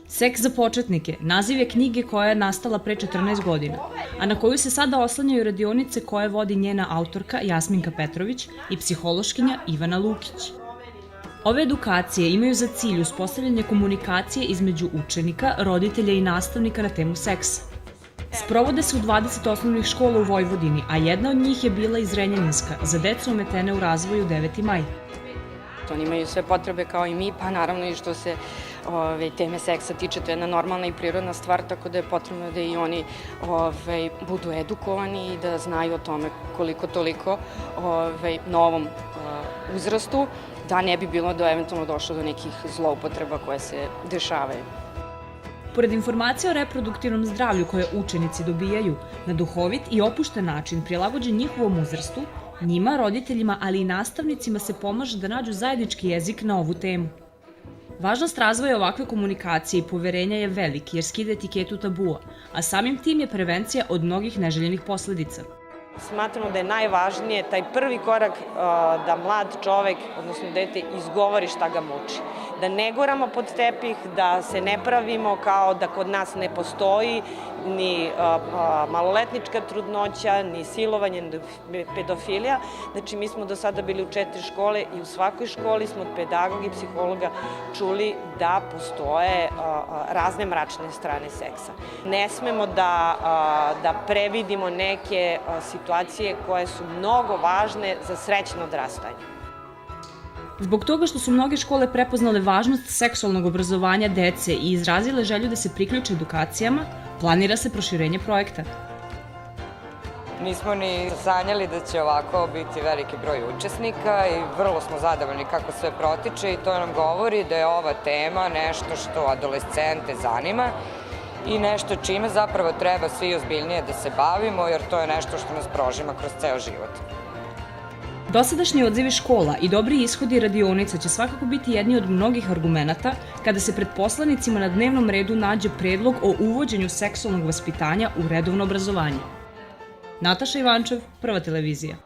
Seks za početnike naziv je knjige koja je nastala pre 14 godina, a na koju se sada oslanjaju radionice koje vodi njena autorka Jasminka Petrović i psihološkinja Ivana Lukić. Ove edukacije imaju za cilj uspostavljanje komunikacije između učenika, roditelja i nastavnika na temu seksa. Sprovode se u 20 osnovnih škola u Vojvodini, a jedna od njih je bila i Zrenjaninska, za decu ometene u razvoju 9. maj. Oni imaju sve potrebe kao i mi, pa naravno i što se teme seksa tiče, to je jedna normalna i prirodna stvar, tako da je potrebno da i oni budu edukovani i da znaju o tome koliko toliko na ovom uzrastu, da ne bi bilo da eventualno došlo do nekih zloupotreba koje se dešavaju. Pored informacija o reproduktivnom zdravlju koje učenici dobijaju na duhovit i opušten način prilagođen njihovom uzrastu, njima, roditeljima, ali i nastavnicima se pomaže da nađu zajednički jezik na ovu temu. Važnost razvoja ovakve komunikacije i poverenja je velik jer skida etiketu tabua, a samim tim je prevencija od mnogih neželjenih posledica. Smatramo da je najvažnije taj prvi korak da mlad čovek, odnosno dete, izgovori šta ga muči. Da ne guramo pod tepih, da se ne pravimo kao da kod nas ne postoji ni maloletnička trudnoća, ni silovanje, ni pedofilija. Znači, mi smo do sada bili u 4 škole i u svakoj školi smo od pedagoga i psihologa čuli da postoje razne mračne strane seksa. Ne smemo da previdimo neke situacije koje su mnogo važne za srećno odrastanje. Zbog toga što su mnoge škole prepoznale važnost seksualnog obrazovanja dece i izrazile želju da se priključe edukacijama, planira se proširenje projekta. Nismo ni sanjali da će ovako biti veliki broj učesnika i vrlo smo zadovoljni kako sve protiče i to nam govori da je ova tema nešto što adolescente zanima i nešto čime zapravo treba svi ozbiljnije da se bavimo, jer to je nešto što nas prožima kroz ceo život. Dosadašnji odzivi škola i dobri ishodi radionica će svakako biti jedni od mnogih argumenata kada se pred poslanicima na dnevnom redu nađe predlog o uvođenju seksualnog vaspitanja u redovno obrazovanje. Nataša Ivančev, Prva televizija.